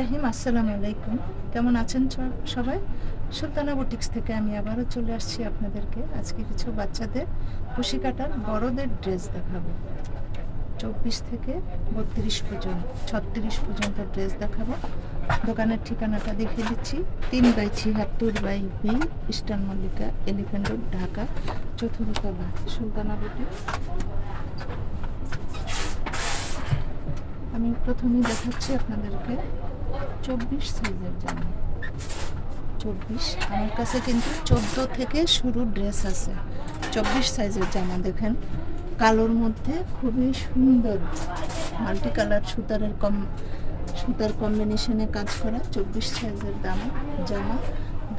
রাহিম। আসসালামু আলাইকুম। কেমন আছেন সবাই? সুলতানা বুটিক্স থেকে আমি আবারও চলে আসছি আপনাদেরকে আজকে কিছু বাচ্চাদের কুশি কাটার বড়দের ড্রেস দেখাবো। 24 থেকে 32 পর্যন্ত 36 পর্যন্ত ড্রেস দেখাবো। দোকানের ঠিকানাটা দেখিয়ে দিচ্ছি। 3/76 by B, Eastern Mallika, Elephant Road, Dhaka, চতুর্থ তলা, সুলতানা বুটিক্স। আমি প্রথমেই দেখাচ্ছি আপনাদেরকে 24 সাইজের জামা। 24, আমার কাছে কিন্তু 14 থেকে শুরু ড্রেস আছে। 24 সাইজের জামা দেখেন, কালোর মধ্যে খুবই সুন্দর মাল্টি কালার সুতার কম্বিনেশনে কাজ করা 24 সাইজের জামা।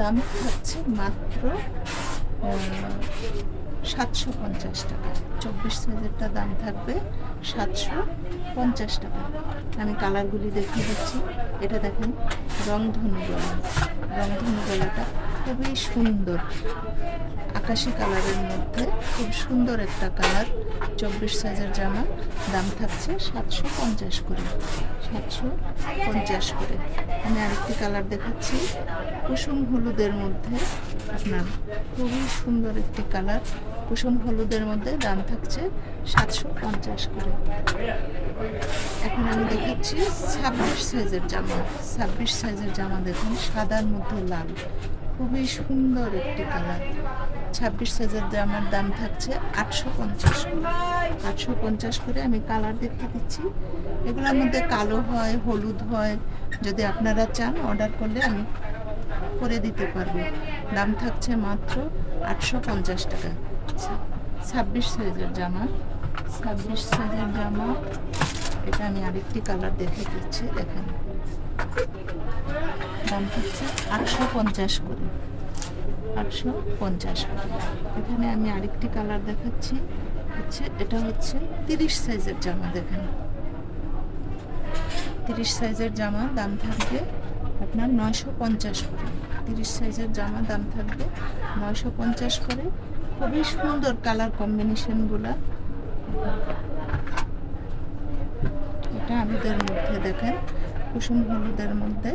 দাম থাকছে মাত্র 750 টাকা। 24 সাইজেরটা দাম থাকবে 750 টাকা। আমি কালারগুলি দেখিয়ে দিচ্ছি। এটা দেখেন রংধনু গলাটা খুবই সুন্দর, আকাশি কালারের মধ্যে খুব সুন্দর একটা কালার। 24 সাইজের জামা, দাম থাকছে 750 করে। 750 করে। আমি আরেকটি কালার দেখাচ্ছি কুসুম হলুদের মধ্যে, আপনার খুবই সুন্দর একটি কালার। কুসুম হলুদের মধ্যে দাম থাকছে 750 করে। এখন আমি দেখাচ্ছি 26 সাইজের জামা। 26 সাইজের জামা দেখুন, সাদার মধ্যে লাল, খুবই সুন্দর একটি কালার। 26 সাইজের জামার দাম থাকছে 850 করে। 850 করে। আমি কালার দেখতে দিচ্ছি। এগুলোর মধ্যে কালো হয়, হলুদ হয়। যদি আপনারা চান অর্ডার করলে আমি করে দিতে পারবো। দাম থাকছে মাত্র 850 টাকা। 26 সাইজের জামা। 26 সাইজের জামা। এটা আমি আরেকটি কালার দেখে দিচ্ছি, দেখেন দাম থাকছে 850 করে। 850 করে। এখানে আমি আরেকটি কালার দেখাচ্ছি, এটা হচ্ছে 30 সাইজের জামা। দেখেন 30 সাইজের জামা, দাম থাকবে আপনার 950 করে। 30 সাইজের জামা দাম থাকবে 950 করে। খুবই সুন্দর কালার কম্বিনেশনগুলা। এটা আমাদের মধ্যে দেখেন কুসুম হলুদের মধ্যে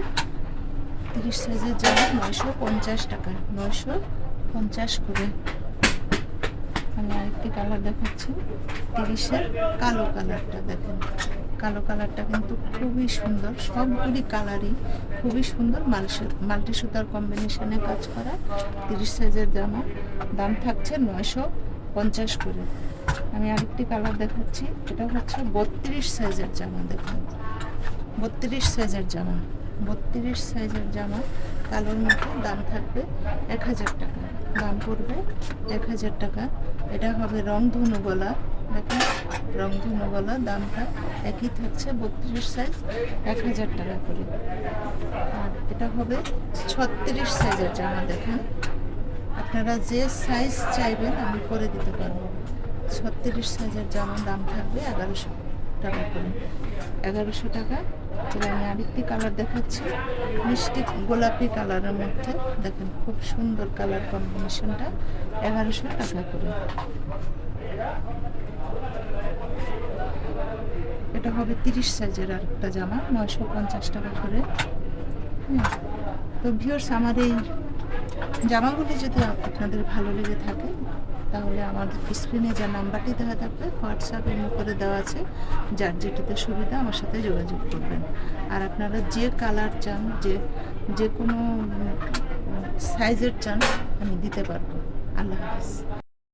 30 সাইজের জামা 950 টাকা। 950 করে। আমি আরেকটি কালার দেখাচ্ছি 30-এর কালো কালারটা। দেখেন কালো কালারটা কিন্তু খুবই সুন্দর। সবগুলি কালারই খুবই সুন্দর, মাল্টি সুতার কম্বিনেশনে কাজ করা 30 সাইজের জামা, দাম থাকছে 950 করে। আমি আরেকটি কালার দেখাচ্ছি, এটা হচ্ছে 32 সাইজের জামা। দেখুন 32 সাইজের জামা। 32 সাইজের জামা কালোর মধ্যে, দাম থাকবে 1000 টাকা। দাম পড়বে 1000 টাকা। এটা হবে রংধনু গলা। দেখুন রংধনু গলা, দামটা একই থাকছে 32 সাইজ, 1000 টাকা করে। আর এটা হবে 36 সাইজের জামা। দেখেন আপনারা যে সাইজ চাইবেন আমি করে দিতে পারবো। 36 সাইজের জামার দাম থাকবে 1100 টাকা করে। 1100 টাকা। তাহলে আমি আরেকটি কালার দেখাচ্ছি মিষ্টি গোলাপি কালারের মধ্যে। দেখেন খুব সুন্দর কালার কম্বিনেশনটা, 1100 টাকা করে। এটা হবে 30 সাইজের আরেকটা জামা, 950 টাকা করে। তো ভিউয়ার্স, আমার এই জামাগুলি যদি আপনাদের ভালো লেগে থাকে তাহলে আমার স্ক্রিনে যে নাম্বারটি দেওয়া থাকবে হোয়াটসঅ্যাপে করে দেওয়া আছে, যার যেটিতে সুবিধা আমার সাথে যোগাযোগ করবেন। আর আপনারা যে কালার চান, যে কোনো সাইজের চান আমি দিতে পারবো। আল্লাহ হাফেজ।